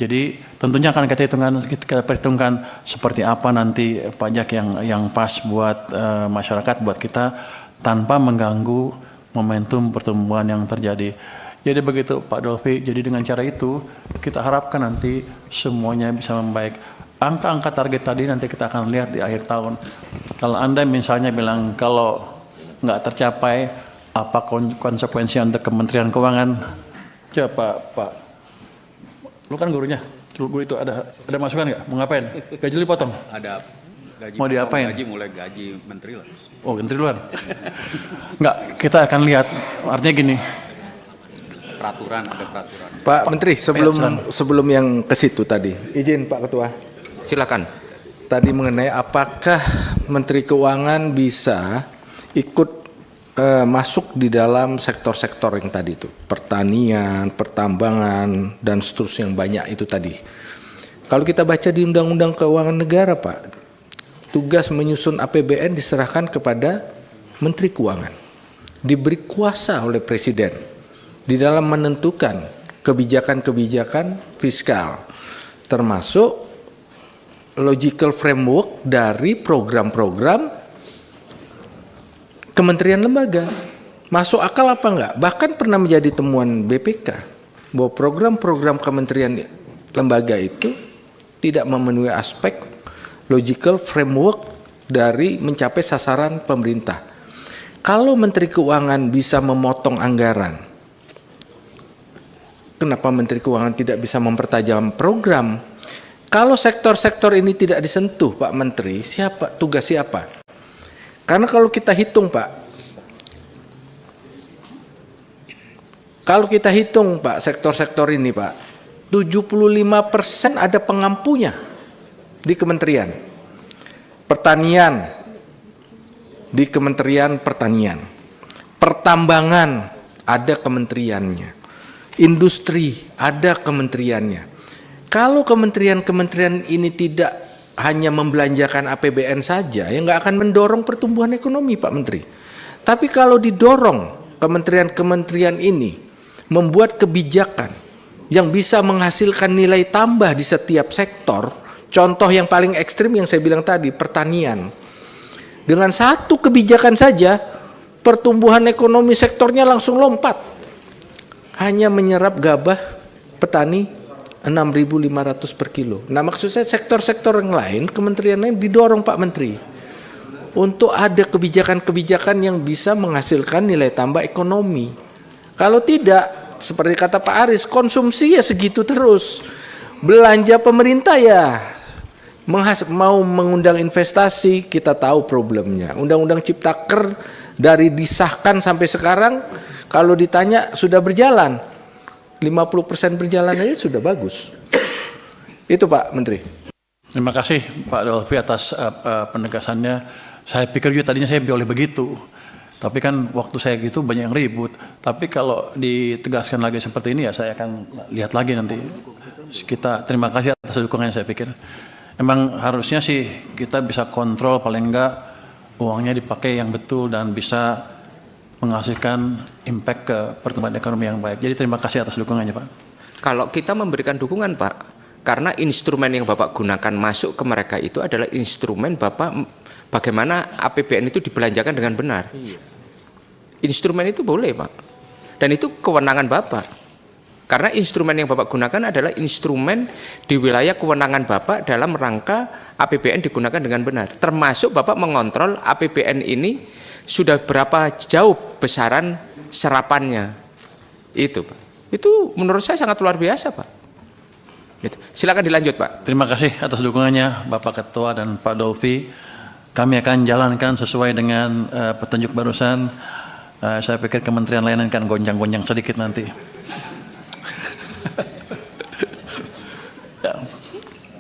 Jadi tentunya akan kita perhitungkan seperti apa nanti pajak yang pas buat masyarakat, buat kita tanpa mengganggu momentum pertumbuhan yang terjadi. Jadi begitu Pak Dolfi, jadi dengan cara itu kita harapkan nanti semuanya bisa membaik. Angka-angka target tadi nanti kita akan lihat di akhir tahun. Kalau Anda misalnya bilang kalau nggak tercapai, apa konsekuensi untuk Kementerian Keuangan? Coba Pak, lu kan gurunya, guru itu ada masukan nggak? Mau ngapain? Gaji lu dipotong? Ada gaji. Mau diapain? Gaji mulai gaji menteri lah. Oh, menteri luar. Nggak, kita akan lihat. Artinya gini. Peraturan, ada peraturan. Pak Menteri, sebelum yang ke situ tadi, izin Pak Ketua. Silakan. Tadi mengenai apakah Menteri Keuangan bisa ikut masuk di dalam sektor-sektor yang tadi itu, pertanian, pertambangan, dan seterusnya yang banyak itu tadi. Kalau kita baca di Undang-Undang Keuangan Negara, Pak, tugas menyusun APBN diserahkan kepada Menteri Keuangan, diberi kuasa oleh Presiden di dalam menentukan kebijakan-kebijakan fiskal, termasuk logical framework dari program-program kementerian lembaga. Masuk akal apa enggak? Bahkan pernah menjadi temuan BPK bahwa program-program kementerian lembaga itu tidak memenuhi aspek logical framework dari mencapai sasaran pemerintah. Kalau Menteri Keuangan bisa memotong anggaran, kenapa Menteri Keuangan tidak bisa mempertajam program? Kalau sektor-sektor ini tidak disentuh, Pak Menteri, tugas siapa? Karena kalau kita hitung, Pak, sektor-sektor ini, Pak, 75% ada pengampunya di kementerian. Pertanian di Kementerian Pertanian. Pertambangan ada kementeriannya. Industri ada kementeriannya. Kalau kementerian-kementerian ini tidak hanya membelanjakan APBN saja, ya nggak akan mendorong pertumbuhan ekonomi, Pak Menteri. Tapi kalau didorong kementerian-kementerian ini membuat kebijakan yang bisa menghasilkan nilai tambah di setiap sektor, contoh yang paling ekstrim yang saya bilang tadi, pertanian. Dengan satu kebijakan saja, pertumbuhan ekonomi sektornya langsung lompat. Hanya menyerap gabah petani 6.500 per kilo. Nah, maksud saya sektor-sektor yang lain, kementerian lain didorong Pak Menteri untuk ada kebijakan-kebijakan yang bisa menghasilkan nilai tambah ekonomi. Kalau tidak, seperti kata Pak Aris, konsumsi ya segitu terus. Belanja pemerintah ya mau mengundang investasi, kita tahu problemnya. Undang-undang Ciptaker dari disahkan sampai sekarang, kalau ditanya sudah berjalan, 50% berjalan aja sudah bagus. Itu Pak Menteri. Terima kasih Pak Dolfi atas penegasannya. Saya pikir juga tadinya saya boleh begitu. Tapi kan waktu saya gitu banyak yang ribut. Tapi kalau ditegaskan lagi seperti ini ya saya akan lihat lagi nanti. Kita terima kasih atas dukungannya saya pikir. Emang harusnya sih kita bisa kontrol paling enggak uangnya dipakai yang betul dan bisa menghasilkan impact ke pertumbuhan ekonomi yang baik. Jadi terima kasih atas dukungannya Pak. Kalau kita memberikan dukungan Pak, karena instrumen yang Bapak gunakan masuk ke mereka itu adalah instrumen Bapak bagaimana APBN itu dibelanjakan dengan benar. Instrumen itu boleh Pak, dan itu kewenangan Bapak. Karena instrumen yang Bapak gunakan adalah instrumen di wilayah kewenangan Bapak dalam rangka APBN digunakan dengan benar. Termasuk Bapak mengontrol APBN ini sudah berapa jauh besaran serapannya. Itu Pak. Itu menurut saya sangat luar biasa Pak. Gitu. Silakan dilanjut Pak. Terima kasih atas dukungannya Bapak Ketua dan Pak Dolfi. Kami akan jalankan sesuai dengan petunjuk barusan. Saya pikir kementerian lain akan gonjang-gonjang sedikit nanti.